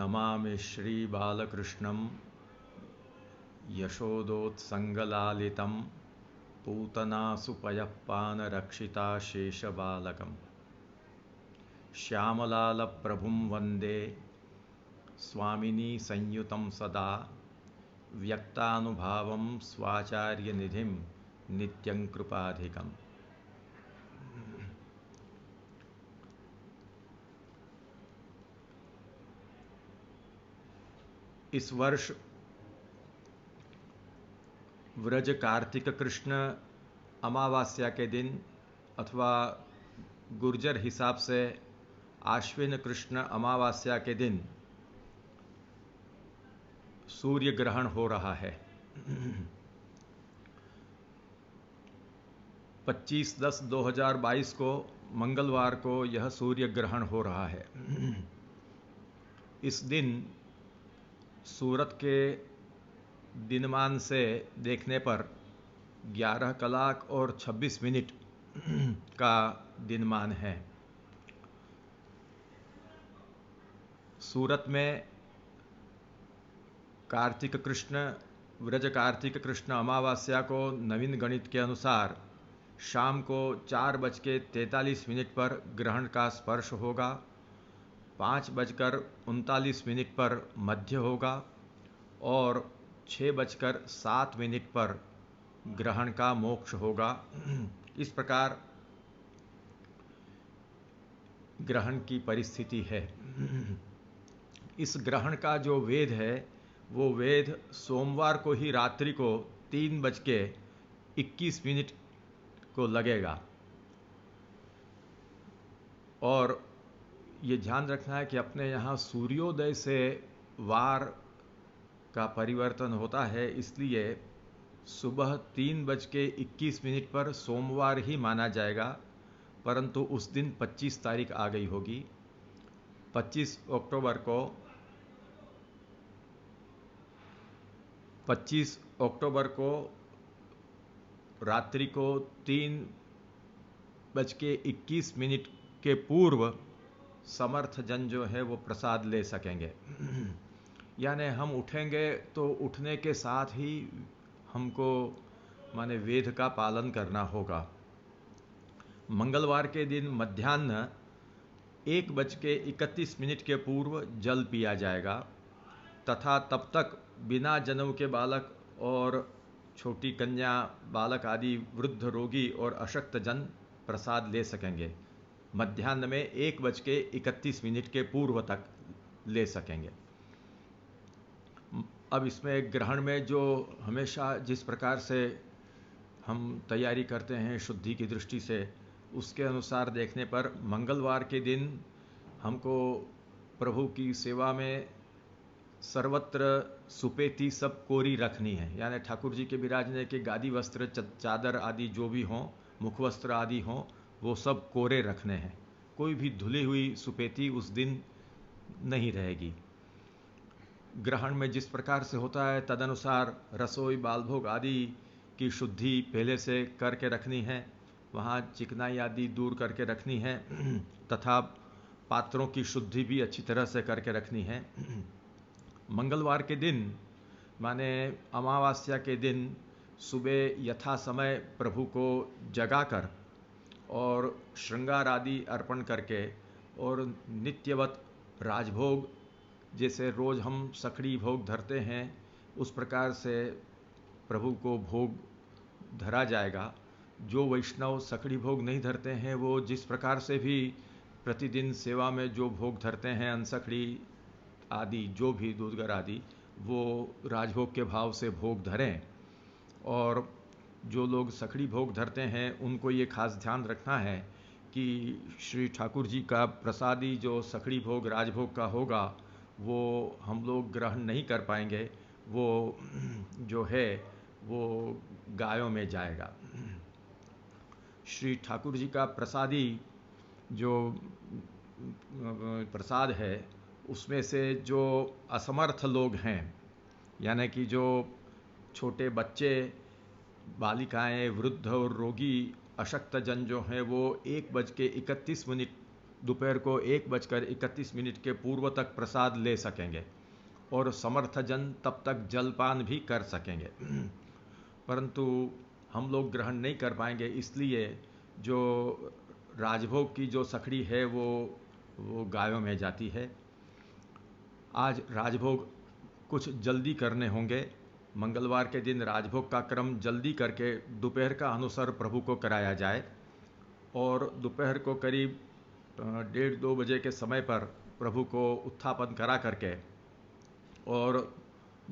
नमामि श्रीबालकृष्णं यशोदोत्सङ्गलालितं पूतनासुपयःपानरक्षिताशेषबालकं श्यामलालप्रभुं वन्दे स्वामिनी संयुतं सदा व्यक्तानुभावं स्वाचार्यनिधिं नित्यं कृपाधिकम्। इस वर्ष व्रज कार्तिक कृष्ण अमावास्या के दिन अथवा गुर्जर हिसाब से आश्विन कृष्ण अमावास्या के दिन सूर्य ग्रहण हो रहा है। 25/10/2022 को मंगलवार को यह सूर्य ग्रहण हो रहा है। इस दिन सूरत के दिनमान से देखने पर 11 कलाक और 26 मिनट का दिनमान है। सूरत में कार्तिक कृष्ण व्रज कार्तिक कृष्ण अमावास्या को नवीन गणित के अनुसार शाम को 4:43 पर ग्रहण का स्पर्श होगा, 5:39 पर मध्य होगा और 6:07 पर ग्रहण का मोक्ष होगा। इस प्रकार ग्रहण की परिस्थिति है। इस ग्रहण का जो वेद है वो वेद सोमवार को ही रात्रि को 3:21 को लगेगा। और ये ध्यान रखना है कि अपने यहाँ सूर्योदय से वार का परिवर्तन होता है, इसलिए सुबह 3:21 पर सोमवार ही माना जाएगा, परंतु उस दिन 25 तारीख आ गई होगी। 25 अक्टूबर को रात्रि को 3:21 के पूर्व समर्थ जन जो है वो प्रसाद ले सकेंगे। यानी हम उठेंगे तो उठने के साथ ही हमको माने वेद का पालन करना होगा। मंगलवार के दिन मध्याह्न 1:31 के पूर्व जल पिया जाएगा तथा तब तक बिना जनेऊ के बालक और छोटी कन्या, बालक आदि वृद्ध, रोगी और अशक्त जन प्रसाद ले सकेंगे। मध्याह्न में 1:31 के पूर्व तक ले सकेंगे। अब इसमें ग्रहण में जो हमेशा जिस प्रकार से हम तैयारी करते हैं शुद्धि की दृष्टि से, उसके अनुसार देखने पर मंगलवार के दिन हमको प्रभु की सेवा में सर्वत्र सुपेती सब कोरी रखनी है। यानी ठाकुर जी के विराजने के गादी वस्त्र, चादर आदि जो भी हों, मुखवस्त्र आदि हों, वो सब कोरे रखने हैं। कोई भी धुली हुई सुपेती उस दिन नहीं रहेगी। ग्रहण में जिस प्रकार से होता है तदनुसार रसोई, बालभोग आदि की शुद्धि पहले से करके रखनी है, वहाँ चिकनाई आदि दूर करके रखनी है तथा पात्रों की शुद्धि भी अच्छी तरह से करके रखनी है। मंगलवार के दिन माने अमावस्या के दिन सुबह यथा समय प्रभु को जगाकर और श्रृंगार आदि अर्पण करके और नित्यवत राजभोग, जैसे रोज हम सखड़ी भोग धरते हैं उस प्रकार से प्रभु को भोग धरा जाएगा। जो वैष्णव सखड़ी भोग नहीं धरते हैं वो जिस प्रकार से भी प्रतिदिन सेवा में जो भोग धरते हैं, अनसखड़ी आदि जो भी दूधगर आदि, वो राजभोग के भाव से भोग धरें। और जो लोग सखड़ी भोग धरते हैं उनको ये खास ध्यान रखना है कि श्री ठाकुर जी का प्रसादी जो सखड़ी भोग राजभोग का होगा वो हम लोग ग्रहण नहीं कर पाएंगे, वो जो है वो गायों में जाएगा। श्री ठाकुर जी का प्रसादी जो प्रसाद है उसमें से जो असमर्थ लोग हैं, यानी कि जो छोटे बच्चे, बालिकाएं, वृद्ध और रोगी, अशक्त जन जो हैं वो 1:31 दोपहर को 1:31 के पूर्व तक प्रसाद ले सकेंगे और समर्थ जन तब तक जलपान भी कर सकेंगे। परंतु हम लोग ग्रहण नहीं कर पाएंगे, इसलिए जो राजभोग की जो सखड़ी है वो गायों में जाती है। आज राजभोग कुछ जल्दी करने होंगे। मंगलवार के दिन राजभोग का क्रम जल्दी करके दोपहर का अनुसार प्रभु को कराया जाए और दोपहर को करीब 1:30-2 बजे के समय पर प्रभु को उत्थापन करा करके और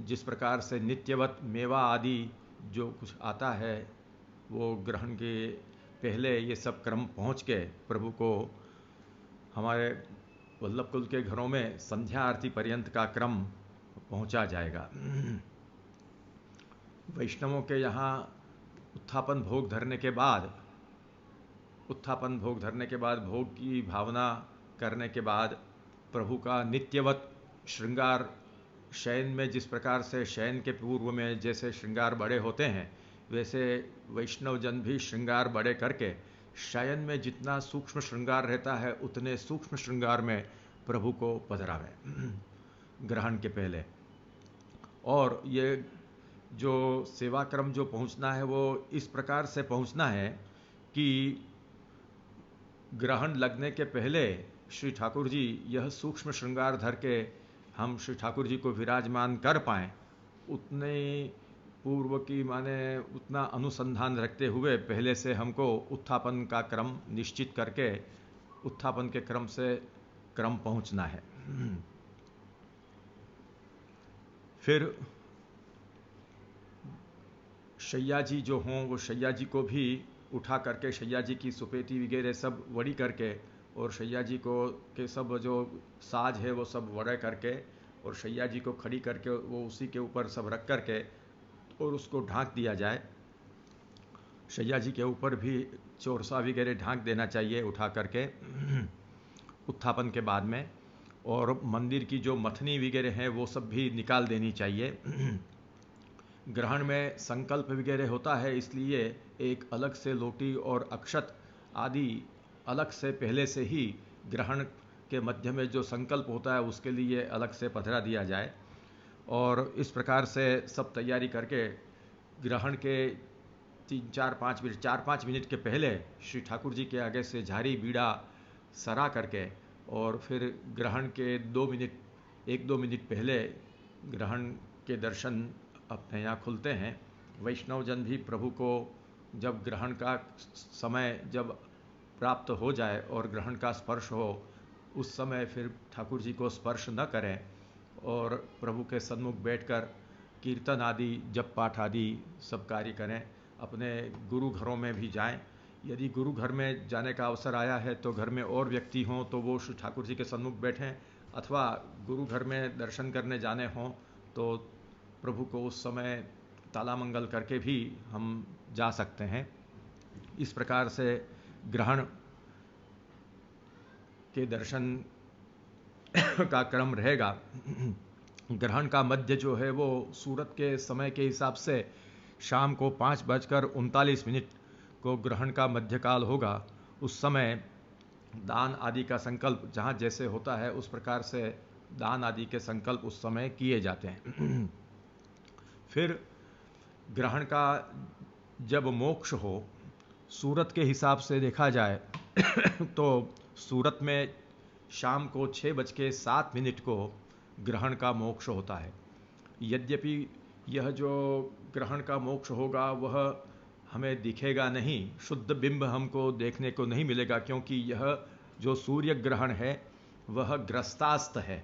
जिस प्रकार से नित्यवत मेवा आदि जो कुछ आता है वो ग्रहण के पहले ये सब क्रम पहुँच के प्रभु को हमारे वल्लभ कुल के घरों में संध्या आरती पर्यंत का क्रम पहुंचा जाएगा। वैष्णवों के यहाँ उत्थापन भोग धरने के बाद भोग की भावना करने के बाद प्रभु का नित्यवत श्रृंगार, शयन में जिस प्रकार से शयन के पूर्व में जैसे श्रृंगार बड़े होते हैं, वैसे वैष्णव जन भी श्रृंगार बड़े करके शयन में जितना सूक्ष्म श्रृंगार रहता है उतने सूक्ष्म श्रृंगार में प्रभु को पधरावे ग्रहण के पहले। और ये जो सेवा क्रम जो पहुंचना है वो इस प्रकार से पहुंचना है कि ग्रहण लगने के पहले श्री ठाकुर जी यह सूक्ष्म श्रृंगार धर के हम श्री ठाकुर जी को विराजमान कर पाएं, उतने पूर्व की माने उतना अनुसंधान रखते हुए पहले से हमको उत्थापन का क्रम निश्चित करके उत्थापन के क्रम से क्रम पहुंचना है। फिर शैया जी जो हों वो शैया जी को भी उठा करके शैया जी की सुपेटी वगैरह सब वड़ी करके और शैया जी को के सब जो साज है वो सब वड़े करके और शैया जी को खड़ी करके वो उसी के ऊपर सब रख करके और उसको ढांक दिया जाए। शैया जी के ऊपर भी चोरसा वगैरह ढांक देना चाहिए उठा करके उत्थापन के बाद में, और मंदिर की जो मथनी वगैरह है वो सब भी निकाल देनी चाहिए। ग्रहण में संकल्प वगैरह होता है, इसलिए एक अलग से लोटी और अक्षत आदि अलग से पहले से ही ग्रहण के मध्य में जो संकल्प होता है उसके लिए अलग से पधरा दिया जाए। और इस प्रकार से सब तैयारी करके ग्रहण के 4-5 मिनट के पहले श्री ठाकुर जी के आगे से झारी बीड़ा सरा करके और फिर ग्रहण के 1-2 मिनट पहले ग्रहण के दर्शन अपने यहाँ खुलते हैं। वैष्णव जन भी प्रभु को जब ग्रहण का समय जब प्राप्त हो जाए और ग्रहण का स्पर्श हो उस समय फिर ठाकुर जी को स्पर्श न करें और प्रभु के सन्मुख बैठकर कीर्तन आदि जप पाठ आदि सब कार्य करें। अपने गुरु घरों में भी जाएं। यदि गुरु घर में जाने का अवसर आया है तो घर में और व्यक्ति हों तो वो श्री ठाकुर जी के सन्मुख बैठें, अथवा गुरु घर में दर्शन करने जाने हों तो प्रभु को उस समय ताला मंगल करके भी हम जा सकते हैं। इस प्रकार से ग्रहण के दर्शन का क्रम रहेगा। ग्रहण का मध्य जो है वो सूरत के समय के हिसाब से शाम को 5:39 को ग्रहण का मध्यकाल होगा। उस समय दान आदि का संकल्प जहाँ जैसे होता है उस प्रकार से दान आदि के संकल्प उस समय किए जाते हैं। फिर ग्रहण का जब मोक्ष हो, सूरत के हिसाब से देखा जाए तो सूरत में शाम को 6:07 को ग्रहण का मोक्ष होता है। यद्यपि यह जो ग्रहण का मोक्ष होगा वह हमें दिखेगा नहीं, शुद्ध बिंब हमको देखने को नहीं मिलेगा, क्योंकि यह जो सूर्य ग्रहण है वह ग्रस्तास्त है।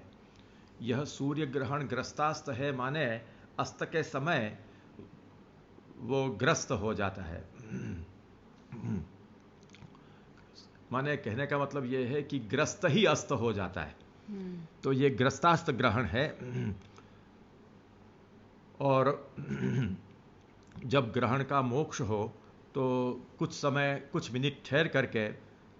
यह सूर्य ग्रहण ग्रस्तास्त है, माने अस्त के समय वो ग्रस्त हो जाता है। माने कहने का मतलब यह है कि ग्रस्त ही अस्त हो जाता है। तो ये ग्रस्तास्त ग्रहण है। और जब ग्रहण का मोक्ष हो तो कुछ समय कुछ मिनट ठहर करके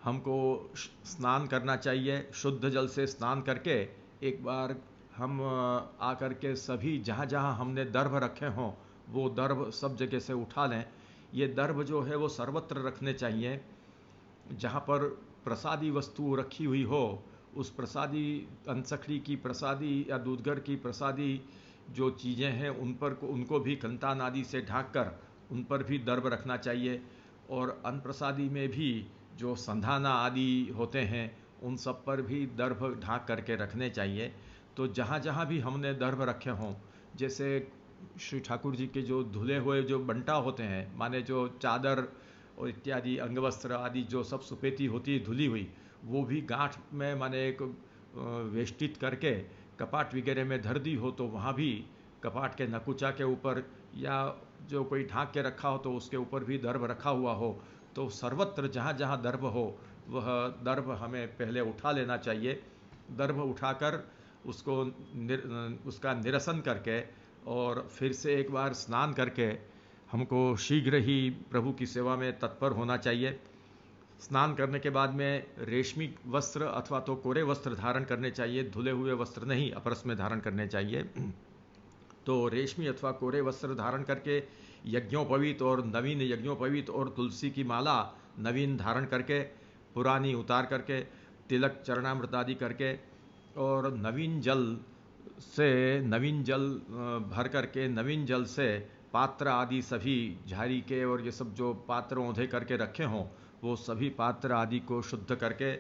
हमको स्नान करना चाहिए। शुद्ध जल से स्नान करके एक बार हम आकर के सभी जहाँ जहाँ हमने दर्भ रखे हों वो दर्भ सब जगह से उठा लें। ये दर्भ जो है वो सर्वत्र रखने चाहिए। जहाँ पर प्रसादी वस्तु रखी हुई हो, उस प्रसादी अंसखड़ी की प्रसादी या दूधगर की प्रसादी जो चीज़ें हैं उनको भी कंतान आदि से ढाँक कर उन पर भी दर्भ रखना चाहिए। और अन्न प्रसादी में भी जो संधाना आदि होते हैं उन सब पर भी दर्भ ढाँक करके रखने चाहिए। तो जहाँ जहाँ भी हमने दर्भ रखे हों, जैसे श्री ठाकुर जी के जो धुले हुए जो बंटा होते हैं, माने जो चादर और इत्यादि अंगवस्त्र आदि जो सब सुपेती होती है धुली हुई, वो भी गांठ में माने एक वेष्टित करके कपाट वगैरह में धर दी हो, तो वहाँ भी कपाट के नकुचा के ऊपर या जो कोई ढाँक के रखा हो तो उसके ऊपर भी दर्भ रखा हुआ हो, तो सर्वत्र जहाँ जहाँ दर्भ हो वह दर्भ हमें पहले उठा लेना चाहिए। दर्भ उठाकर उसका निरसन करके और फिर से एक बार स्नान करके हमको शीघ्र ही प्रभु की सेवा में तत्पर होना चाहिए। स्नान करने के बाद में रेशमी वस्त्र अथवा तो कोरे वस्त्र धारण करने चाहिए, धुले हुए वस्त्र नहीं अपरस में धारण करने चाहिए। तो रेशमी अथवा कोरे वस्त्र धारण करके यज्ञोपवीत और नवीन यज्ञोपवीत और तुलसी की माला नवीन धारण करके, पुरानी उतार करके, तिलक चरणामृत आदि करके और नवीन जल भर करके नवीन जल से पात्र आदि सभी झाड़ी के और ये सब जो पात्र औंधे करके रखे हों वो सभी पात्र आदि को शुद्ध करके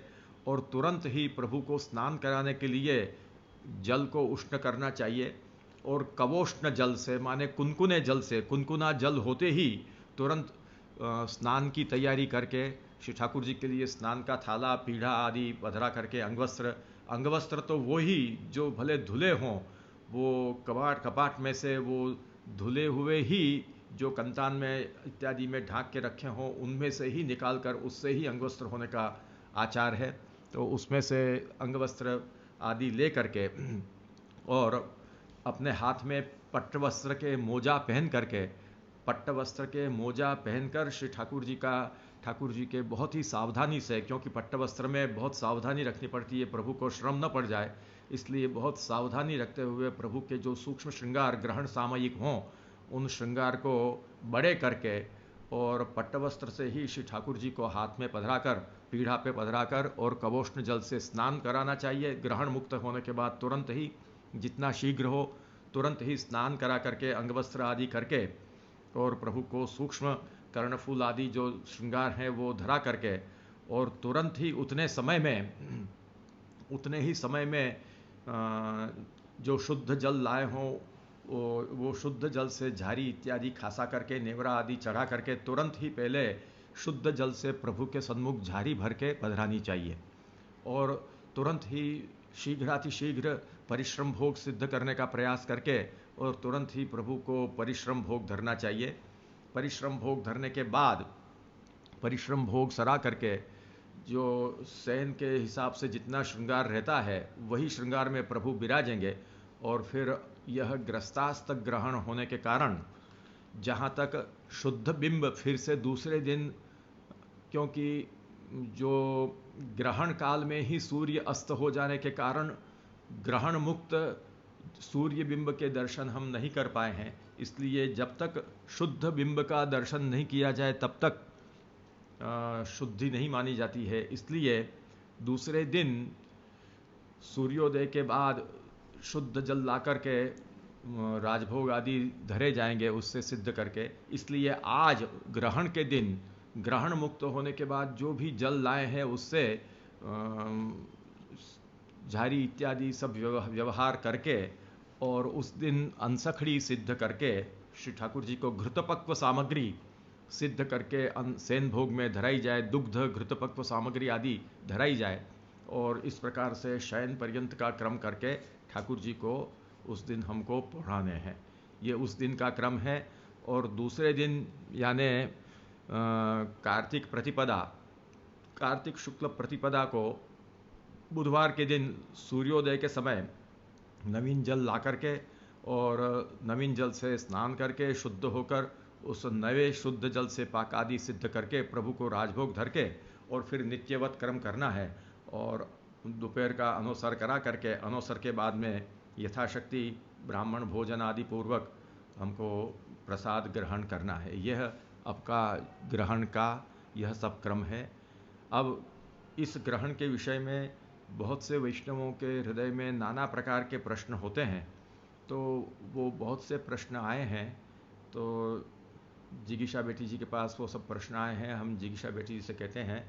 और तुरंत ही प्रभु को स्नान कराने के लिए जल को उष्ण करना चाहिए। और कवोष्ण जल से माने कुनकुने जल से, कुनकुना जल होते ही तुरंत स्नान की तैयारी करके श्री ठाकुर जी के लिए स्नान का थाला पीढ़ा आदि पधरा करके अंगवस्त्र तो वो ही जो भले धुले हों, वो कपाट में से वो धुले हुए ही जो कंतान में इत्यादि में ढाँक के रखे हों उनमें से ही निकाल कर उससे ही अंगवस्त्र होने का आचार है। तो उसमें से अंगवस्त्र आदि ले करके और अपने हाथ में पट्टवस्त्र के मोजा पहन करके, पट्टवस्त्र के मोजा पहनकर श्री ठाकुर जी के बहुत ही सावधानी से, क्योंकि पट्टवस्त्र में बहुत सावधानी रखनी पड़ती है, प्रभु को श्रम न पड़ जाए, इसलिए बहुत सावधानी रखते हुए प्रभु के जो सूक्ष्म श्रृंगार ग्रहण सामयिक हों उन श्रृंगार को बड़े करके और पट्टवस्त्र से ही श्री ठाकुर जी को हाथ में पधराकर, पीढ़ा पे पधराकर और कवोष्ण जल से स्नान कराना चाहिए। ग्रहण मुक्त होने के बाद तुरंत ही, जितना शीघ्र हो तुरंत ही स्नान करा करके अंगवस्त्र आदि करके और प्रभु को सूक्ष्म कर्णफूल आदि जो श्रृंगार हैं वो धरा करके और तुरंत ही उतने ही समय में जो शुद्ध जल लाए हों वो शुद्ध जल से झारी इत्यादि खासा करके, नेवरा आदि चढ़ा करके तुरंत ही पहले शुद्ध जल से प्रभु के सन्मुख झारी भर के पधरानी चाहिए और तुरंत ही शीघ्रातिशीघ्र परिश्रम भोग सिद्ध करने का प्रयास करके और तुरंत ही प्रभु को परिश्रम भोग धरना चाहिए। परिश्रम भोग धरने के बाद परिश्रम भोग सरा करके जो शयन के हिसाब से जितना श्रृंगार रहता है वही श्रृंगार में प्रभु विराजेंगे और फिर यह ग्रस्तास्त ग्रहण होने के कारण जहाँ तक शुद्ध बिंब फिर से दूसरे दिन, क्योंकि जो ग्रहण काल में ही सूर्य अस्त हो जाने के कारण ग्रहण मुक्त सूर्य बिंब के दर्शन हम नहीं कर पाए हैं, इसलिए जब तक शुद्ध बिंब का दर्शन नहीं किया जाए तब तक शुद्धि नहीं मानी जाती है। इसलिए दूसरे दिन सूर्योदय के बाद शुद्ध जल ला करके राजभोग आदि धरे जाएंगे उससे सिद्ध करके। इसलिए आज ग्रहण के दिन ग्रहण मुक्त होने के बाद जो भी जल लाए हैं उससे झारी इत्यादि सब व्यवहार करके और उस दिन अंसखड़ी सिद्ध करके श्री ठाकुर जी को घृतपक्व सामग्री सिद्ध करके सेन भोग में धराई जाए, दुग्ध घृतपक्व सामग्री आदि धराई जाए और इस प्रकार से शयन पर्यंत का क्रम करके ठाकुर जी को उस दिन हमको पढ़ाने हैं। ये उस दिन का क्रम है। और दूसरे दिन यानी कार्तिक शुक्ल प्रतिपदा को बुधवार के दिन सूर्योदय के समय नवीन जल ला करके और नवीन जल से स्नान करके शुद्ध होकर उस नए शुद्ध जल से पाक आदि सिद्ध करके प्रभु को राजभोग धर के और फिर नित्यवत कर्म करना है और दोपहर का अनोसर करा करके अनोसर के बाद में यथाशक्ति ब्राह्मण भोजन आदि पूर्वक हमको प्रसाद ग्रहण करना है। यह आपका ग्रहण का यह सब क्रम है। अब इस ग्रहण के विषय में बहुत से वैष्णवों के हृदय में नाना प्रकार के प्रश्न होते हैं, तो वो बहुत से प्रश्न आए हैं। तो जिगीषा बेटी जी के पास वो सब प्रश्न आए हैं। हम जिगीषा बेटी जी से कहते हैं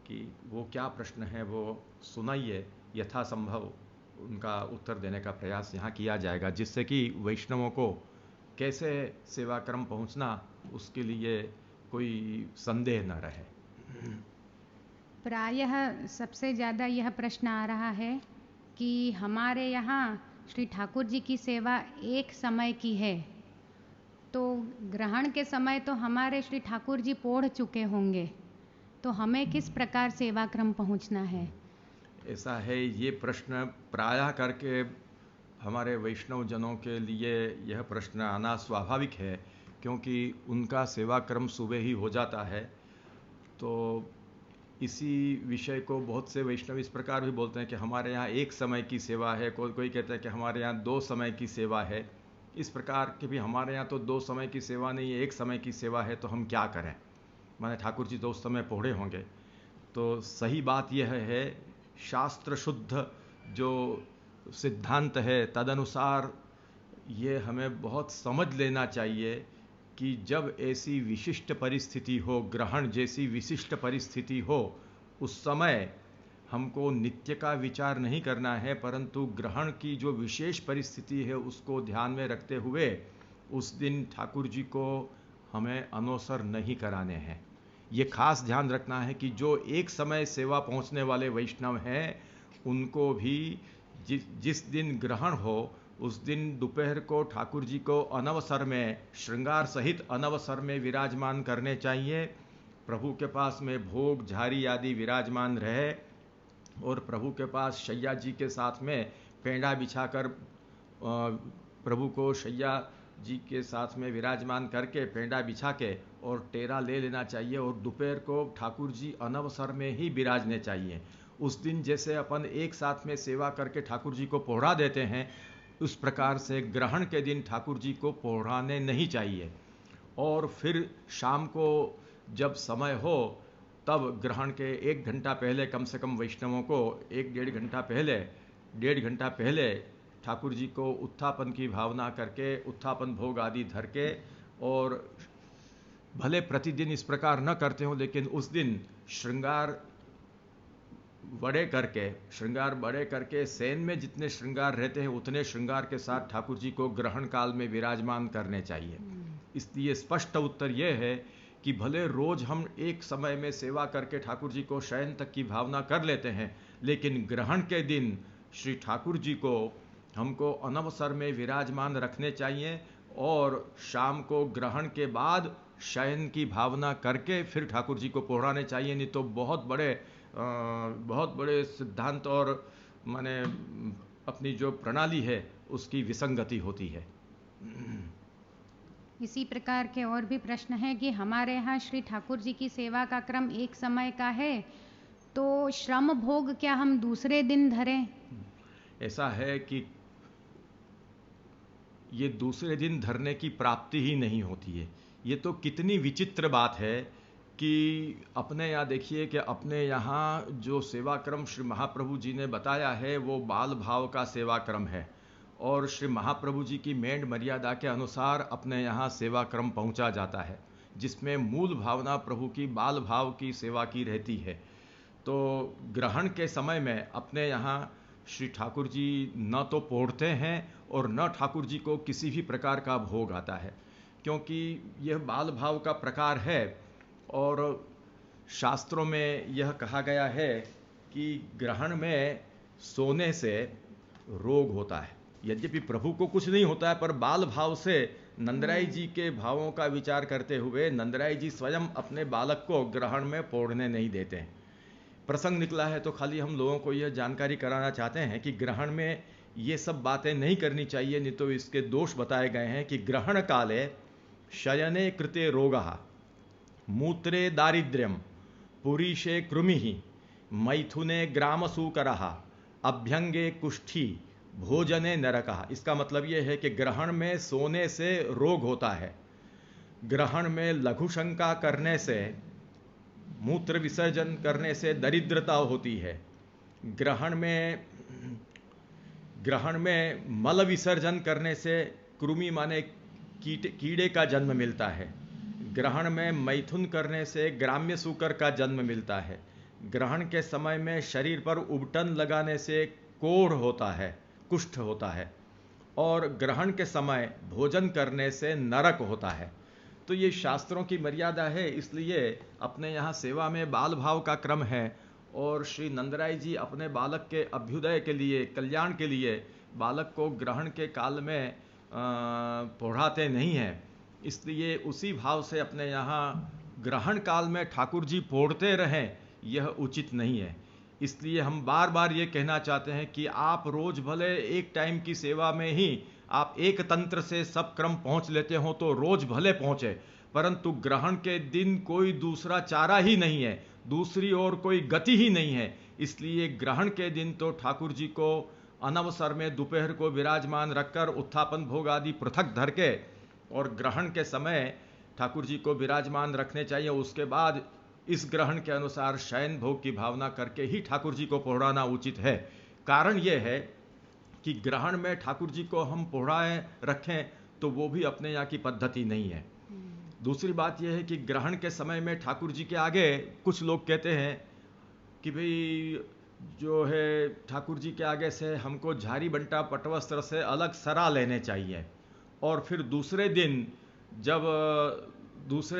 कि वो क्या प्रश्न है वो सुनाइए, यथासंभव उनका उत्तर देने का प्रयास यहाँ किया जाएगा, जिससे कि वैष्णवों को कैसे सेवाक्रम पहुँचना उसके लिए कोई संदेह न रहे। प्रायः सबसे ज़्यादा यह प्रश्न आ रहा है कि हमारे यहाँ श्री ठाकुर जी की सेवा एक समय की है, तो ग्रहण के समय तो हमारे श्री ठाकुर जी पौढ़ चुके होंगे, तो हमें किस प्रकार सेवाक्रम पहुँचना है? ऐसा है, ये प्रश्न प्रायः करके हमारे वैष्णव जनों के लिए यह प्रश्न आना स्वाभाविक है, क्योंकि उनका सेवाक्रम सुबह ही हो जाता है। तो इसी विषय को बहुत से वैष्णव इस प्रकार भी बोलते हैं कि हमारे यहाँ एक समय की सेवा है, कोई कहता है कि हमारे यहाँ 2 समय की सेवा है। इस प्रकार के भी हमारे यहाँ तो 2 समय की सेवा नहीं है, एक समय की सेवा है, तो हम क्या करें, माने ठाकुर जी तो उस समय पौढ़े होंगे। तो सही बात यह है, शास्त्र शुद्ध जो सिद्धांत है तदनुसार ये हमें बहुत समझ लेना चाहिए कि जब ऐसी विशिष्ट परिस्थिति हो, ग्रहण जैसी विशिष्ट परिस्थिति हो, उस समय हमको नित्य का विचार नहीं करना है, परंतु ग्रहण की जो विशेष परिस्थिति है उसको ध्यान में रखते हुए उस दिन ठाकुर जी को हमें अनवसर नहीं कराने हैं। ये खास ध्यान रखना है कि जो एक समय सेवा पहुंचने वाले वैष्णव हैं उनको भी जिस दिन ग्रहण हो उस दिन दोपहर को ठाकुर जी को अनवसर में, श्रृंगार सहित अनवसर में विराजमान करने चाहिए। प्रभु के पास में भोग झारी आदि विराजमान रहे और प्रभु के पास शैया जी के साथ में पेंडा बिछाकर प्रभु को शैया जी के साथ में विराजमान करके पेंडा बिछा के और टेरा ले लेना चाहिए, और दोपहर को ठाकुर जी अनवसर में ही विराजने चाहिए। उस दिन जैसे अपन एक साथ में सेवा करके ठाकुर जी को पौढ़ा देते हैं, उस प्रकार से ग्रहण के दिन ठाकुर जी को पौढ़ाने नहीं चाहिए। और फिर शाम को जब समय हो तब ग्रहण के 1 घंटा पहले, कम से कम वैष्णवों को 1-1.5 घंटा पहले, 1.5 घंटा पहले ठाकुर जी को उत्थापन की भावना करके उत्थापन भोग आदि धर के, और भले प्रतिदिन इस प्रकार न करते हो लेकिन उस दिन श्रृंगार बड़े करके सेन में जितने श्रृंगार रहते हैं उतने श्रृंगार के साथ ठाकुर जी को ग्रहण काल में विराजमान करने चाहिए। इसलिए स्पष्ट उत्तर यह है कि भले रोज हम एक समय में सेवा करके ठाकुर जी को शयन तक की भावना कर लेते हैं, लेकिन ग्रहण के दिन श्री ठाकुर जी को हमको अनवसर में विराजमान रखने चाहिए, और शाम को ग्रहण के बाद शयन की भावना करके फिर ठाकुर जी को पौढ़ाने चाहिए। नहीं तो बहुत बड़े सिद्धांत और माने अपनी जो प्रणाली है उसकी विसंगति होती है। इसी प्रकार के और भी प्रश्न हैं कि हमारे यहाँ श्री ठाकुर जी की सेवा का क्रम एक समय का है, तो श्रम भोग क्या हम दूसरे दिन धरें? ऐसा है कि ये दूसरे दिन धरने की प्राप्ति ही नहीं होती है। ये तो कितनी विचित्र बात है कि अपने यहाँ देखिए कि अपने यहाँ जो सेवा क्रम श्री महाप्रभु जी ने बताया है वो बाल भाव का सेवा क्रम है, और श्री महाप्रभु जी की मेंढ मर्यादा के अनुसार अपने यहाँ सेवा क्रम पहुँचा जाता है, जिसमें मूल भावना प्रभु की बाल भाव की सेवा की रहती है। तो ग्रहण के समय में अपने यहाँ श्री ठाकुर जी न तो पौढ़ते हैं और न ठाकुर जी को किसी भी प्रकार का भोग आता है, क्योंकि यह बाल भाव का प्रकार है। और शास्त्रों में यह कहा गया है कि ग्रहण में सोने से रोग होता है। यद्यपि प्रभु को कुछ नहीं होता है, पर बाल भाव से नंदराई जी के भावों का विचार करते हुए नंदराई जी स्वयं अपने बालक को ग्रहण में पौढ़ने नहीं देते हैं। प्रसंग निकला है तो खाली हम लोगों को यह जानकारी कराना चाहते हैं कि ग्रहण में ये सब बातें नहीं करनी चाहिए, नहीं तो इसके दोष बताए गए हैं कि ग्रहण काले शयने कृते रोगः, मूत्रे दारिद्र्यम, पुरीशे कृमिः, मैथुने ग्रामसूकरः, अभ्यंगे कुष्ठी, भोजने नरकः। इसका मतलब यह है कि ग्रहण में सोने से रोग होता है, ग्रहण में लघु शंका करने से मूत्र विसर्जन करने से दरिद्रता होती है। ग्रहण में मल विसर्जन करने से कृमि माने कीड़े का जन्म मिलता है। ग्रहण में मैथुन करने से ग्राम्य सूकर का जन्म मिलता है। ग्रहण के समय में शरीर पर उबटन लगाने से कोढ़ होता है, कुष्ठ होता है, और ग्रहण के समय भोजन करने से नरक होता है। तो ये शास्त्रों की मर्यादा है, इसलिए अपने यहाँ सेवा में बाल भाव का क्रम है, और श्री नंदराय जी अपने बालक के अभ्युदय के लिए, कल्याण के लिए बालक को ग्रहण के काल में पढ़ाते नहीं हैं। इसलिए उसी भाव से अपने यहाँ ग्रहण काल में ठाकुर जी पढ़ते रहें, यह उचित नहीं है। इसलिए हम बार बार ये कहना चाहते हैं कि आप रोज भले एक टाइम की सेवा में ही आप एक तंत्र से सब क्रम पहुंच लेते हो तो रोज भले पहुंचे, परंतु ग्रहण के दिन कोई दूसरा चारा ही नहीं है, दूसरी और कोई गति ही नहीं है। इसलिए ग्रहण के दिन तो ठाकुर जी को अनवसर में दोपहर को विराजमान रखकर उत्थापन भोग आदि पृथक धर के और ग्रहण के समय ठाकुर जी को विराजमान रखने चाहिए। उसके बाद इस ग्रहण के अनुसार शयन भोग की भावना करके ही ठाकुर जी को पौड़ाना उचित है। कारण यह है कि ग्रहण में ठाकुर जी को हम पौड़ाएं रखें तो वो भी अपने यहाँ की पद्धति नहीं है। दूसरी बात यह है कि ग्रहण के समय में ठाकुर जी के आगे कुछ लोग कहते हैं कि भाई जो है ठाकुर जी के आगे से हमको झारी बंटा पटवस्त्र से अलग सरा लेने चाहिए, और फिर दूसरे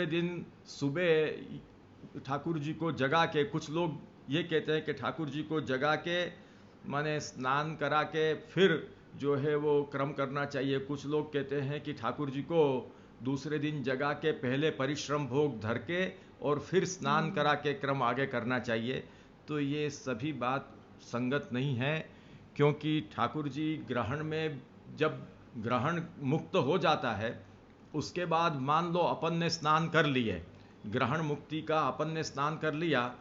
दिन सुबह ठाकुर जी को जगा के, कुछ लोग ये कहते हैं कि ठाकुर जी को जगा के माने स्नान करा के फिर जो है वो क्रम करना चाहिए। कुछ लोग कहते हैं कि ठाकुर जी को दूसरे दिन जगा के पहले परिश्रम भोग धर के और फिर स्नान करा के क्रम आगे करना चाहिए। तो ये सभी बात संगत नहीं है, क्योंकि ठाकुर जी ग्रहण में जब ग्रहण मुक्त हो जाता है उसके बाद मान लो अपन ने स्नान कर लिए, ग्रहण मुक्ति का अपन ने स्नान कर लिया,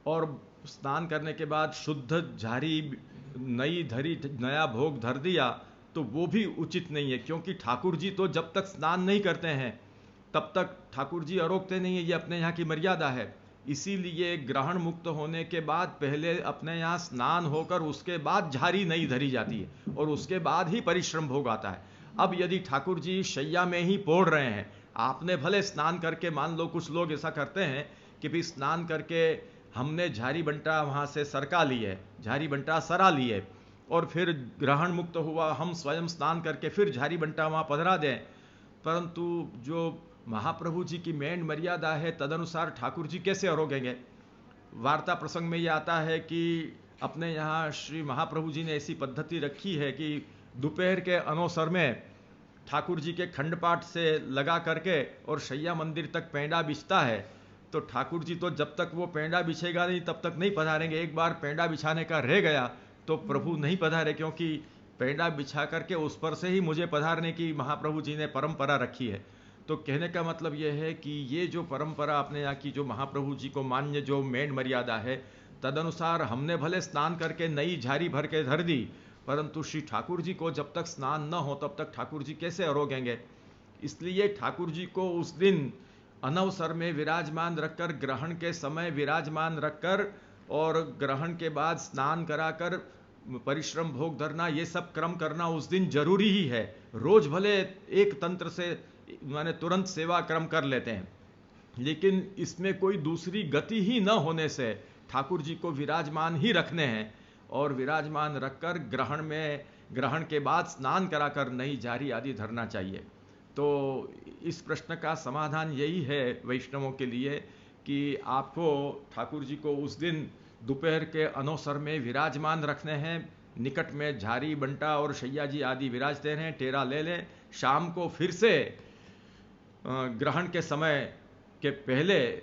और स्नान करने के बाद शुद्ध झारी नया भोग धर दिया, तो वो भी उचित नहीं है। क्योंकि ठाकुर जी तो जब तक स्नान नहीं करते हैं तब तक ठाकुर जी अरोगते नहीं है, ये अपने यहाँ की मर्यादा है। इसीलिए ग्रहण मुक्त होने के बाद पहले अपने यहाँ स्नान होकर उसके बाद झारी नहीं धरी जाती है और उसके बाद ही परिश्रम भोग आता है। अब यदि ठाकुर जी शैया में ही पोड़ रहे हैं, आपने भले स्नान करके, मान लो कुछ लोग ऐसा करते हैं कि भी स्नान करके हमने झारी बंटा वहाँ से सरका लिए, झारी बंटा सरा लिए, और फिर ग्रहण मुक्त हुआ, हम स्वयं स्नान करके फिर झारी बंटा वहाँ पधरा दें, परंतु जो महाप्रभु जी की मेन मर्यादा है तदनुसार ठाकुर जी कैसे अरोगेंगे। वार्ता प्रसंग में ये आता है कि अपने यहाँ श्री महाप्रभु जी ने ऐसी पद्धति रखी है कि दोपहर के अनोसर में ठाकुर जी के खंडपाठ से लगा करके और शैया मंदिर तक पेंडा बिछता है, तो ठाकुर जी तो जब तक वो पेंडा बिछेगा नहीं तब तक नहीं पधारेंगे। एक बार पेंडा बिछाने का रह गया तो प्रभु नहीं पधारे, क्योंकि पेंडा बिछा करके उस पर से ही मुझे पधारने की महाप्रभु जी ने परंपरा रखी है। तो कहने का मतलब यह है कि ये जो परंपरा अपने यहाँ की जो महाप्रभु जी को मान्य जो मेन मर्यादा है, तदनुसार हमने भले स्नान करके नई झारी भर के धर दी, परंतु श्री ठाकुर जी को जब तक स्नान न हो तब तक ठाकुर जी कैसे अरोगेंगे। इसलिए ठाकुर जी को उस दिन अनवसर में विराजमान रखकर, ग्रहण के समय विराजमान रखकर और ग्रहण के बाद स्नान कराकर परिश्रम भोग धरना, ये सब क्रम करना उस दिन जरूरी ही है। रोज भले एक तंत्र से माने तुरंत सेवा क्रम कर लेते हैं, लेकिन इसमें कोई दूसरी गति ही न होने से ठाकुर जी को विराजमान ही रखने हैं, और विराजमान रखकर ग्रहण के बाद स्नान कराकर नई झारी आदि धरना चाहिए। तो इस प्रश्न का समाधान यही है वैष्णवों के लिए कि आपको ठाकुर जी को उस दिन दोपहर के अनोसर में विराजमान रखने हैं, निकट में झारी बंटा और शैया जी आदि विराजते रहें, टेरा ले लें। शाम को फिर से ग्रहण के समय के पहले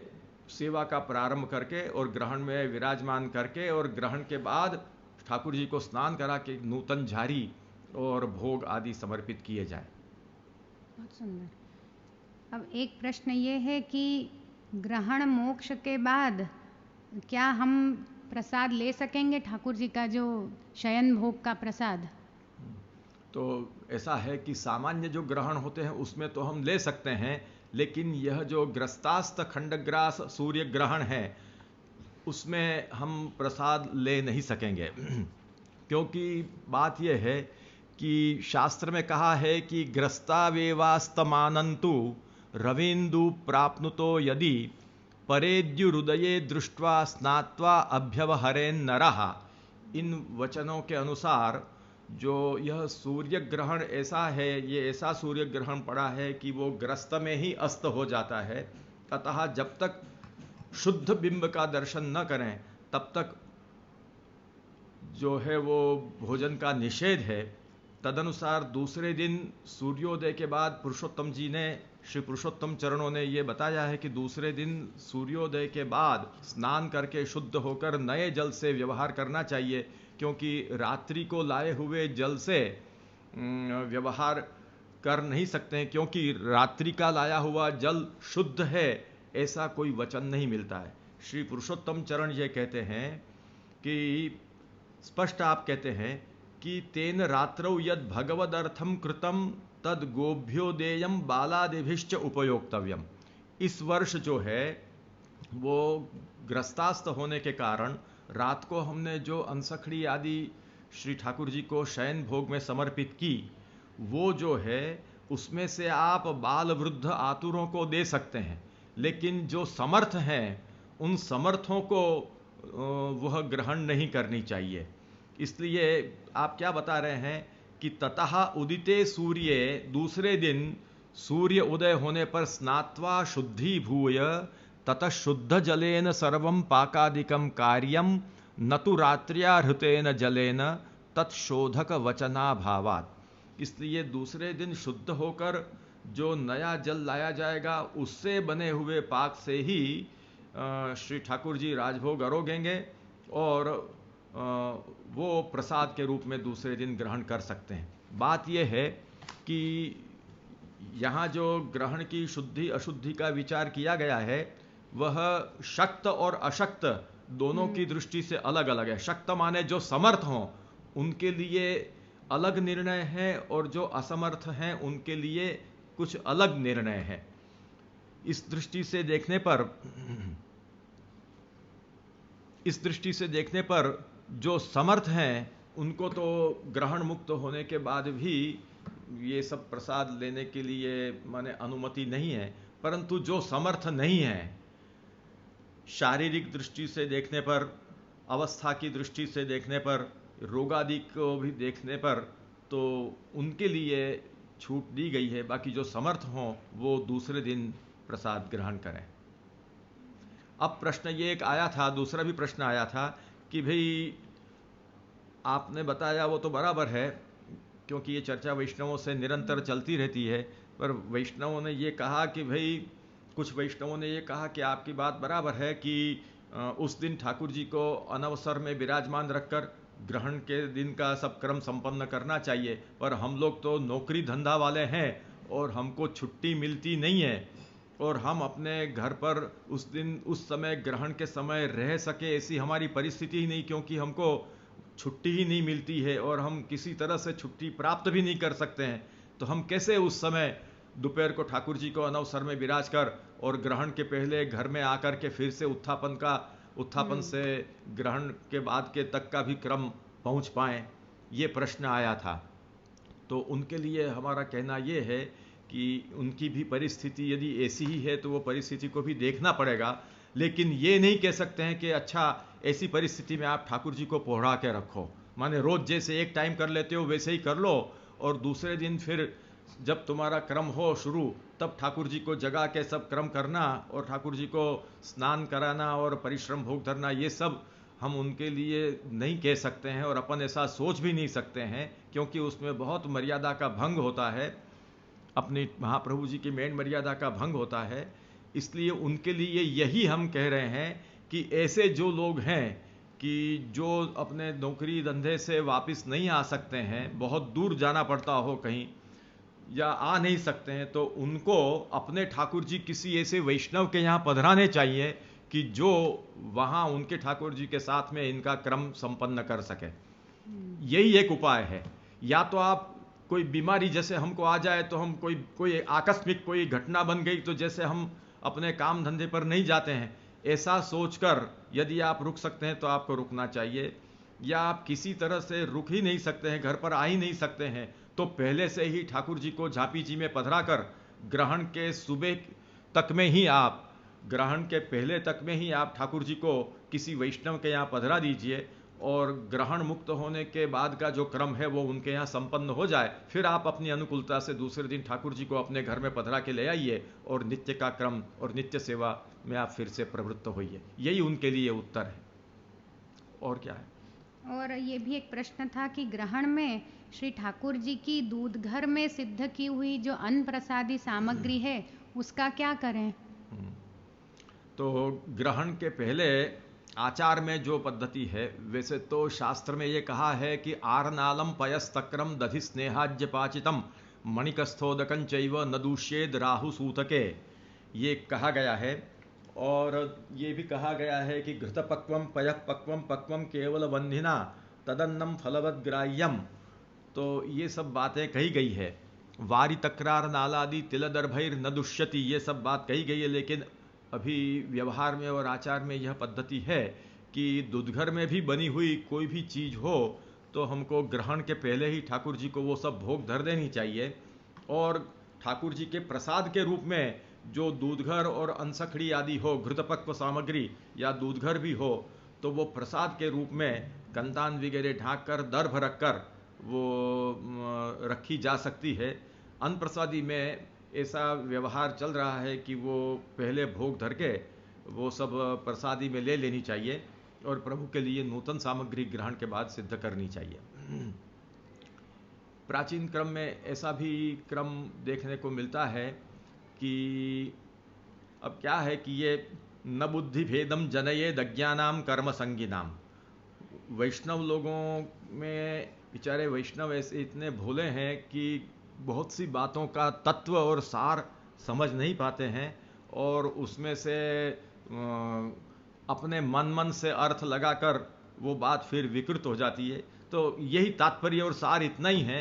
सेवा का प्रारंभ करके और ग्रहण में विराजमान करके और ग्रहण के बाद ठाकुर जी को स्नान करा के नूतन झारी और भोग आदि समर्पित किए जाए। बहुत सुंदर। अब एक प्रश्न ये है कि ग्रहण मोक्ष के बाद क्या हम प्रसाद ले सकेंगे ठाकुर जी का, जो शयन भोग का प्रसाद? तो ऐसा है कि सामान्य जो ग्रहण होते हैं उसमें तो हम ले सकते हैं, लेकिन यह जो ग्रस्तास्त खंडग्रास सूर्य ग्रहण है उसमें हम प्रसाद ले नहीं सकेंगे क्योंकि बात यह है कि शास्त्र में कहा है कि ग्रस्तावेवास्तमानंतु रवीन्दु प्राप्नुतो यदि परेद्युरुदये दृष्ट्वा स्नात्वा अभ्यवहरेन नरः। इन वचनों के अनुसार जो यह सूर्य ग्रहण ऐसा है, ये ऐसा सूर्य ग्रहण पड़ा है कि वो ग्रस्त में ही अस्त हो जाता है। अतः जब तक शुद्ध बिंब का दर्शन न करें तब तक जो है वो भोजन का निषेध है। तदनुसार दूसरे दिन सूर्योदय के बाद पुरुषोत्तम जी ने, श्री पुरुषोत्तम चरणों ने ये बताया है कि दूसरे दिन सूर्योदय के बाद स्नान करके शुद्ध होकर नए जल से व्यवहार करना चाहिए, क्योंकि रात्रि को लाए हुए जल से व्यवहार कर नहीं सकते हैं, क्योंकि रात्रि का लाया हुआ जल शुद्ध है ऐसा कोई वचन नहीं मिलता है। श्री पुरुषोत्तम चरण ये कहते हैं कि स्पष्ट आप कहते हैं कि तेन रात्रौ यद भगवदर्थम कृतम तद गोभ्योदेयम बालादिभिश्च उपयोक्तव्यम। इस वर्ष जो है वो ग्रस्तास्त होने के कारण रात को हमने जो अंसखड़ी आदि श्री ठाकुर जी को शयन भोग में समर्पित की, वो जो है उसमें से आप बाल वृद्ध आतुरों को दे सकते हैं, लेकिन जो समर्थ हैं उन समर्थों को वह ग्रहण नहीं करनी चाहिए। इसलिए आप क्या बता रहे हैं कि ततः उदिते सूर्ये, दूसरे दिन सूर्य उदय होने पर स्नात्वा शुद्धि भूय ततः शुद्ध जलेन सर्वं पाकादिकं कार्यं न तु रात्र्या हृतेन जलेन तत्शोधक वचनाभावात्। इसलिए दूसरे दिन शुद्ध होकर जो नया जल लाया जाएगा उससे बने हुए पाक से ही श्री ठाकुर जी राजभोग अरोगेंगे और वो प्रसाद के रूप में दूसरे दिन ग्रहण कर सकते हैं। बात यह है कि यहाँ जो ग्रहण की शुद्धि अशुद्धि का विचार किया गया है वह शक्त और अशक्त दोनों की दृष्टि से अलग अलग है। शक्त माने जो समर्थ हों उनके लिए अलग निर्णय है और जो असमर्थ हैं उनके लिए कुछ अलग निर्णय है। इस दृष्टि से देखने पर जो समर्थ हैं उनको तो ग्रहण मुक्त होने के बाद भी ये सब प्रसाद लेने के लिए माने अनुमति नहीं है, परंतु जो समर्थ नहीं है, शारीरिक दृष्टि से देखने पर, अवस्था की दृष्टि से देखने पर, रोगादि को भी देखने पर, तो उनके लिए छूट दी गई है। बाकी जो समर्थ हों वो दूसरे दिन प्रसाद ग्रहण करें। अब प्रश्न ये एक आया था, दूसरा भी प्रश्न आया था कि भाई आपने बताया वो तो बराबर है, क्योंकि ये चर्चा वैष्णवों से निरंतर चलती रहती है, पर वैष्णवों ने ये कहा कि भाई, कुछ वैष्णवों ने ये कहा कि आपकी बात बराबर है कि उस दिन ठाकुर जी को अनवसर में विराजमान रखकर ग्रहण के दिन का सब क्रम संपन्न करना चाहिए, पर हम लोग तो नौकरी धंधा वाले हैं और हमको छुट्टी मिलती नहीं है और हम अपने घर पर उस दिन उस समय ग्रहण के समय रह सके ऐसी हमारी परिस्थिति ही नहीं, क्योंकि हमको छुट्टी ही नहीं मिलती है और हम किसी तरह से छुट्टी प्राप्त भी नहीं कर सकते हैं। तो हम कैसे उस समय दोपहर को ठाकुर जी को अनवसर में विराज कर और ग्रहण के पहले घर में आकर के फिर से उत्थापन से ग्रहण के बाद के तक का भी क्रम पहुंच पाएं, ये प्रश्न आया था। तो उनके लिए हमारा कहना ये है कि उनकी भी परिस्थिति यदि ऐसी ही है तो वो परिस्थिति को भी देखना पड़ेगा, लेकिन ये नहीं कह सकते हैं कि अच्छा ऐसी परिस्थिति में आप ठाकुर जी को पोढ़ा के रखो, माने रोज जैसे एक टाइम कर लेते हो वैसे ही कर लो और दूसरे दिन फिर जब तुम्हारा क्रम हो शुरू तब ठाकुर जी को जगा के सब क्रम करना और ठाकुर जी को स्नान कराना और परिश्रम भोग धरना, ये सब हम उनके लिए नहीं कह सकते हैं और अपन ऐसा सोच भी नहीं सकते हैं, क्योंकि उसमें बहुत मर्यादा का भंग होता है, अपनी महाप्रभु जी की मेन मर्यादा का भंग होता है। इसलिए उनके लिए यही हम कह रहे हैं कि ऐसे जो लोग हैं कि जो अपने नौकरी धंधे से वापस नहीं आ सकते हैं, बहुत दूर जाना पड़ता हो कहीं या आ नहीं सकते हैं, तो उनको अपने ठाकुर जी किसी ऐसे वैष्णव के यहाँ पधराने चाहिए कि जो वहाँ उनके ठाकुर जी के साथ में इनका क्रम संपन्न कर सके। यही एक उपाय है। या तो आप कोई बीमारी जैसे हमको आ जाए तो हम कोई आकस्मिक कोई घटना बन गई तो जैसे हम अपने काम धंधे पर नहीं जाते हैं, ऐसा सोचकर यदि आप रुक सकते हैं तो आपको रुकना चाहिए। या आप किसी तरह से रुक ही नहीं सकते हैं, घर पर आ ही नहीं सकते हैं, तो पहले से ही ठाकुर जी को झांपी जी में पधरा कर ग्रहण के सुबह तक में ही आप, ग्रहण के पहले तक में ही आप ठाकुर जी को किसी वैष्णव के यहाँ पधरा दीजिए, और ग्रहण मुक्त होने के बाद का जो क्रम है वो उनके यहाँ संपन्न हो जाए, फिर आप अपनी अनुकूलता से दूसरे दिन ठाकुर जी को अपने घर में पधरा के ले आइए और नित्य का क्रम और नित्य सेवा में आप फिर से प्रवृत्त होइए। यही उनके लिए उत्तर है, और क्या है। और ये भी एक प्रश्न था कि ग्रहण में श्री ठाकुर जी की दूध घर में सिद्ध की हुई जो अन्न प्रसादी सामग्री है उसका क्या करें। तो ग्रहण के पहले आचार में जो पद्धति है, वैसे तो शास्त्र में ये कहा है कि आरनालम पयस्तक्रम दधि स्नेहाज्य पाचितम मणिकस्थोदकं चैव न दूष्येद राहु सूतके, ये कहा गया है। और ये भी कहा गया है कि घृतपक्वम पयः पक्वम पक्वम केवल बंधिना तदन्नम फलवद्ग्राह्यम, तो ये सब बातें कही गई है। वारी तक्रार नालादि तिलदर्भैर न दुष्यति, ये सब बात कही गई है, लेकिन अभी व्यवहार में और आचार में यह पद्धति है कि दूधघर में भी बनी हुई कोई भी चीज हो तो हमको ग्रहण के पहले ही ठाकुर जी को वो सब भोग धर देनी चाहिए। और ठाकुर जी के प्रसाद के रूप में जो दूधघर और अंसखड़ी आदि हो, घृतपक्व सामग्री या दूधघर भी हो, तो वो प्रसाद के रूप में कंतान वगैरह ढांक कर दर्भ रखकर वो रखी जा सकती है। अन्न प्रसादी में ऐसा व्यवहार चल रहा है कि वो पहले भोग धर के वो सब प्रसादी में ले लेनी चाहिए और प्रभु के लिए नूतन सामग्री ग्रहण के बाद सिद्ध करनी चाहिए। प्राचीन क्रम में ऐसा भी क्रम देखने को मिलता है कि अब क्या है कि ये न बुद्धि भेदम जनयेद अज्ञानाम कर्म संगिनाम, वैष्णव लोगों में बेचारे वैष्णव ऐसे इतने भोले हैं कि बहुत सी बातों का तत्व और सार समझ नहीं पाते हैं और उसमें से अपने मन से अर्थ लगाकर वो बात फिर विकृत हो जाती है। तो यही तात्पर्य और सार इतना ही है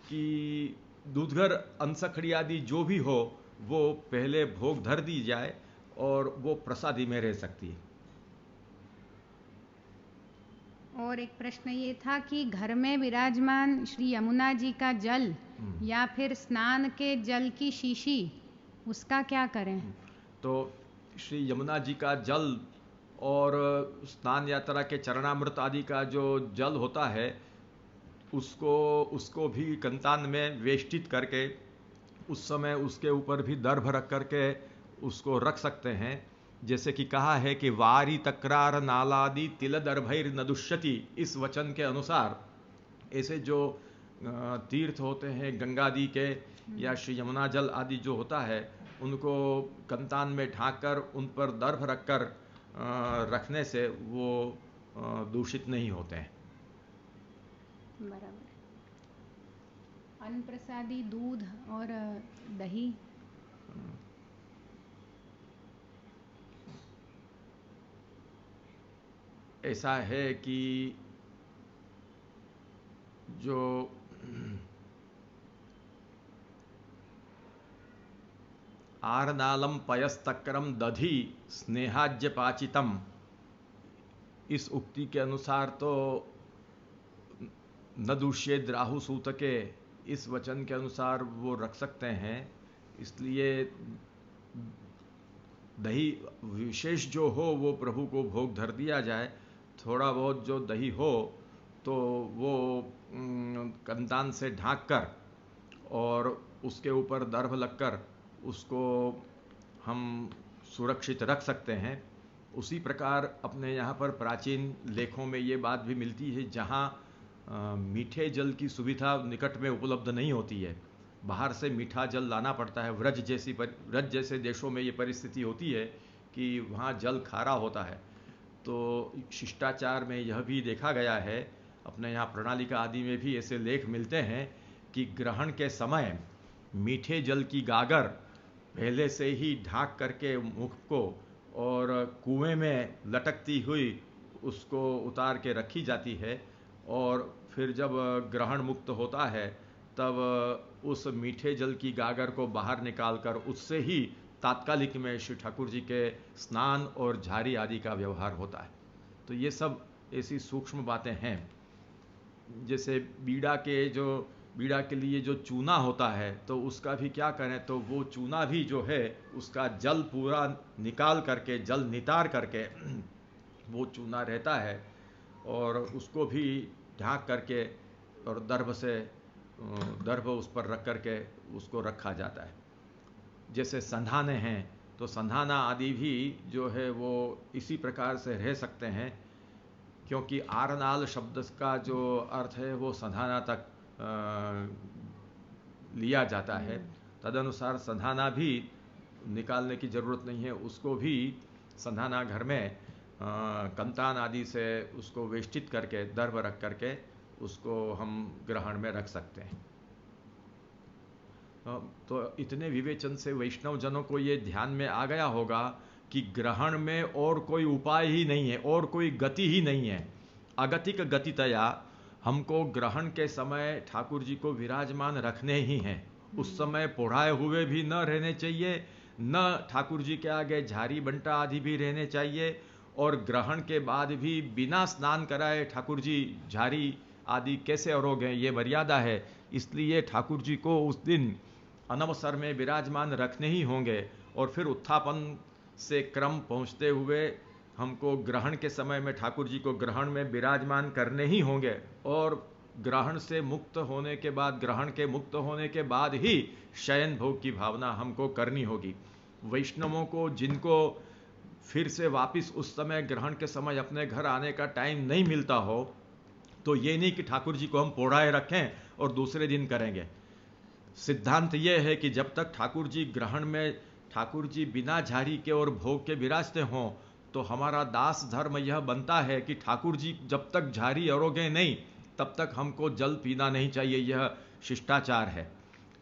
कि दूधघर अंसखड़ी आदि जो भी हो वो पहले भोग धर दी जाए और वो प्रसादी में रह सकती है। और एक प्रश्न ये था कि घर में विराजमान श्री यमुना जी का जल या फिर स्नान के जल की शीशी, उसका क्या करें। तो श्री यमुना जी का जल और स्नान यात्रा के चरणामृत आदि का जो जल होता है उसको भी कंतान में वेष्टित करके उस समय उसके ऊपर भी दर्भ रख करके उसको रख सकते हैं। जैसे कि कहा है कि वारी तक्रार नालादि तिल दर्भैर न दुष्यति, इस वचन के अनुसार ऐसे जो तीर्थ होते हैं गंगादि के या श्री यमुना जल आदि जो होता है उनको कंतान में ढांक कर उन पर दर्भ रखकर रखने से वो दूषित नहीं होते हैं। बराबर। अन्न प्रसादी दूध और दही, ऐसा है कि जो आरनालम पयस्तक्रम दधि स्नेहाज्य पाचितम, इस उक्ति के अनुसार तो न दूष्येद राहु सूतके, इस वचन के अनुसार वो रख सकते हैं। इसलिए दही विशेष जो हो वो प्रभु को भोग धर दिया जाए, थोड़ा बहुत जो दही हो तो वो कंतान से ढांक कर और उसके ऊपर दर्भ लगकर उसको हम सुरक्षित रख सकते हैं। उसी प्रकार अपने यहाँ पर प्राचीन लेखों में ये बात भी मिलती है, जहाँ मीठे जल की सुविधा निकट में उपलब्ध नहीं होती है, बाहर से मीठा जल लाना पड़ता है। व्रज जैसे देशों में ये परिस्थिति होती है कि वहाँ जल खारा होता है। तो शिष्टाचार में यह भी देखा गया है, अपने यहाँ प्रणालिका आदि में भी ऐसे लेख मिलते हैं कि ग्रहण के समय मीठे जल की गागर पहले से ही ढांक करके मुख को और कुएं में लटकती हुई उसको उतार के रखी जाती है, और फिर जब ग्रहण मुक्त होता है तब उस मीठे जल की गागर को बाहर निकालकर उससे ही तात्कालिक में श्री ठाकुर जी के स्नान और झारी आदि का व्यवहार होता है। तो ये सब ऐसी सूक्ष्म बातें हैं। जैसे बीड़ा के लिए जो चूना होता है तो उसका भी क्या करें, तो वो चूना भी जो है उसका जल पूरा निकाल करके, जल नितार करके वो चूना रहता है और उसको भी ढाँक करके और दर्भ उस पर रख करके उसको रखा जाता है। जैसे संधाने हैं तो संधाना आदि भी जो है वो इसी प्रकार से रह सकते हैं, क्योंकि आरनाल शब्द का जो अर्थ है वो संधाना तक लिया जाता है। तदनुसार संधाना भी निकालने की ज़रूरत नहीं है, उसको भी संधाना घर में कंतान आदि से उसको वेष्टित करके दर्भ रख करके उसको हम ग्रहण में रख सकते हैं। तो इतने विवेचन से वैष्णव जनों को ये ध्यान में आ गया होगा कि ग्रहण में और कोई उपाय ही नहीं है और कोई गति ही नहीं है। अगतिक गतितया हमको ग्रहण के समय ठाकुर जी को विराजमान रखने ही हैं। उस समय पोढ़ाए हुए भी न रहने चाहिए, न ठाकुर जी के आगे झारी बंटा आदि भी रहने चाहिए, और ग्रहण के बाद भी बिना स्नान कराए ठाकुर जी झारी आदि कैसे अरोगें, ये मर्यादा है। इसलिए ठाकुर जी को उस दिन अनवसर में विराजमान रखने ही होंगे और फिर उत्थापन से क्रम पहुँचते हुए हमको ग्रहण के समय में ठाकुर जी को ग्रहण में विराजमान करने ही होंगे, और ग्रहण से मुक्त होने के बाद, ग्रहण के मुक्त होने के बाद ही शयन भोग की भावना हमको करनी होगी। वैष्णवों को जिनको फिर से वापस उस समय ग्रहण के समय अपने घर आने का टाइम नहीं मिलता हो, तो ये नहीं कि ठाकुर जी को हम पोढ़ाए रखें और दूसरे दिन करेंगे। सिद्धांत यह है कि जब तक ठाकुर जी ग्रहण में ठाकुर जी बिना झारी के और भोग के विराजते हों, तो हमारा दास धर्म यह बनता है कि ठाकुर जी जब तक झारी अरोगे नहीं तब तक हमको जल पीना नहीं चाहिए। यह शिष्टाचार है।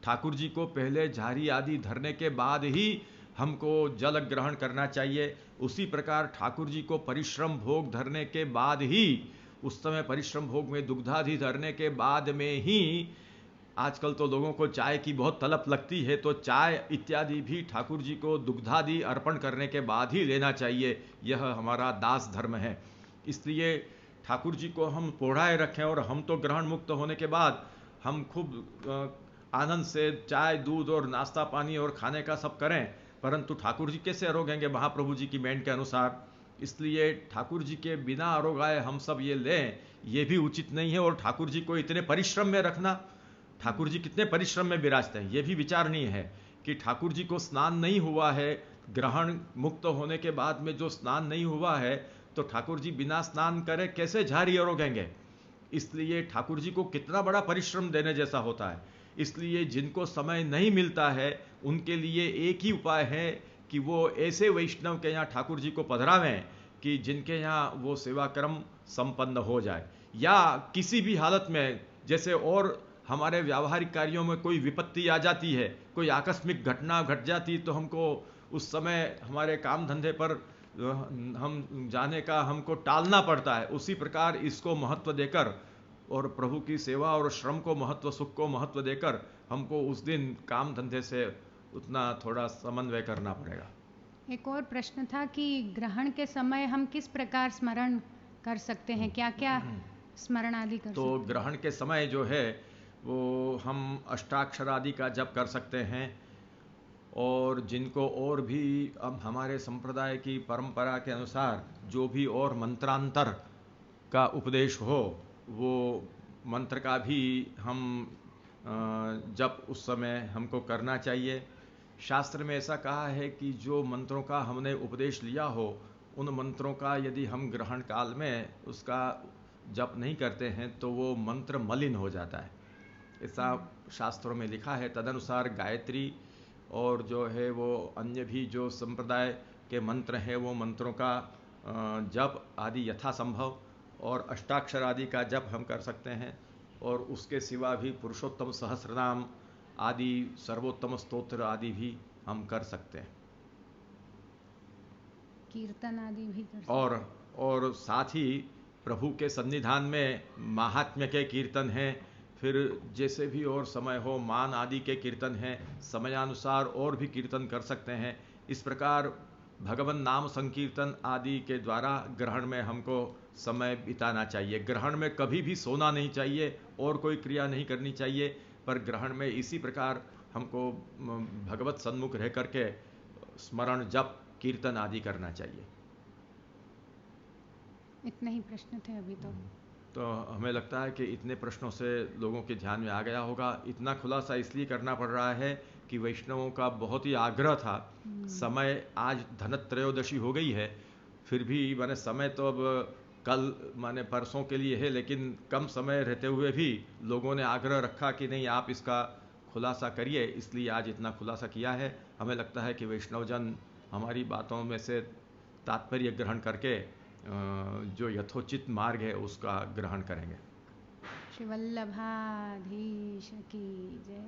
ठाकुर जी को पहले झारी आदि धरने के बाद ही हमको जल ग्रहण करना चाहिए। उसी प्रकार ठाकुर जी को परिश्रम भोग धरने के बाद ही, उस समय परिश्रम भोग में दुग्धादि धरने के बाद में ही, आजकल तो लोगों को चाय की बहुत तलब लगती है, तो चाय इत्यादि भी ठाकुर जी को दुग्धादि अर्पण करने के बाद ही लेना चाहिए। यह हमारा दास धर्म है। इसलिए ठाकुर जी को हम पोढ़ाए रखें और हम तो ग्रहण मुक्त होने के बाद हम खूब आनंद से चाय दूध और नाश्ता पानी और खाने का सब करें, परंतु ठाकुर जी कैसे अरोगेंगे महाप्रभु जी की बैंड के अनुसार। इसलिए ठाकुर जी के बिना अरोगाए हम सब ये लें, ये भी उचित नहीं है। और ठाकुर जी को इतने परिश्रम में रखना, ठाकुर जी कितने परिश्रम में विराजते हैं, ये भी विचारणीय है कि ठाकुर जी को स्नान नहीं हुआ है, ग्रहण मुक्त होने के बाद में जो स्नान नहीं हुआ है, तो ठाकुर जी बिना स्नान करे कैसे झारी अरोगेंगे। इसलिए ठाकुर जी को कितना बड़ा परिश्रम देने जैसा होता है। इसलिए जिनको समय नहीं मिलता है उनके लिए एक ही उपाय है कि वो ऐसे वैष्णव के यहाँ ठाकुर जी को पधरावें कि जिनके यहाँ वो सेवा क्रम संपन्न हो जाए, या किसी भी हालत में, जैसे और हमारे व्यावहारिक कार्यों में कोई विपत्ति आ जाती है, कोई आकस्मिक घटना घट जाती, तो हमको उस समय हमारे काम धंधे पर हम जाने का हमको टालना पड़ता है। उसी प्रकार इसको महत्व देकर और प्रभु की सेवा और श्रम को महत्व, सुख को महत्व देकर हमको उस दिन काम धंधे से उतना थोड़ा समन्वय करना पड़ेगा। एक और प्रश्न था कि ग्रहण के समय हम किस प्रकार स्मरण कर सकते हैं, क्या क्या स्मरण आदि कर तो सकते हैं? ग्रहण के समय जो है वो हम अष्टाक्षर आदि का जप कर सकते हैं, और जिनको और भी अब हमारे संप्रदाय की परंपरा के अनुसार जो भी और मंत्रांतर का उपदेश हो, वो मंत्र का भी हम जप उस समय हमको करना चाहिए। शास्त्र में ऐसा कहा है कि जो मंत्रों का हमने उपदेश लिया हो, उन मंत्रों का यदि हम ग्रहण काल में उसका जप नहीं करते हैं तो वो मंत्र मलिन हो जाता है, ऐसा शास्त्रों में लिखा है। तदनुसार गायत्री और जो है वो अन्य भी जो संप्रदाय के मंत्र हैं, वो मंत्रों का जप आदि यथासंभव और अष्टाक्षर आदि का जप हम कर सकते हैं, और उसके सिवा भी पुरुषोत्तम सहस्रनाम आदि, सर्वोत्तम स्तोत्र आदि भी हम कर सकते हैं, कीर्तन आदि भी कर सकते हैं। और साथ ही प्रभु के सन्निधान में महात्म्य के कीर्तन हैं, फिर जैसे भी और समय हो, मान आदि के कीर्तन हैं, समयानुसार और भी कीर्तन कर सकते हैं। इस प्रकार भगवान नाम संकीर्तन आदि के द्वारा ग्रहण में हमको समय बिताना चाहिए। ग्रहण में कभी भी सोना नहीं चाहिए और कोई क्रिया नहीं करनी चाहिए, पर ग्रहण में इसी प्रकार हमको भगवत सन्मुख रह करके स्मरण, जप, कीर्तन आदि करना चाहिए। इतने ही प्रश्न थे अभी तो हमें लगता है कि इतने प्रश्नों से लोगों के ध्यान में आ गया होगा। इतना खुलासा इसलिए करना पड़ रहा है कि वैष्णवों का बहुत ही आग्रह था। समय, आज धनत्रयोदशी हो गई है, फिर भी माने समय तो अब कल माने परसों के लिए है, लेकिन कम समय रहते हुए भी लोगों ने आग्रह रखा कि नहीं, आप इसका खुलासा करिए, इसलिए आज इतना खुलासा किया है। हमें लगता है कि वैष्णवजन हमारी बातों में से तात्पर्य ग्रहण करके जो यथोचित मार्ग है उसका ग्रहण करेंगे। श्री वल्लभाधीश की जय।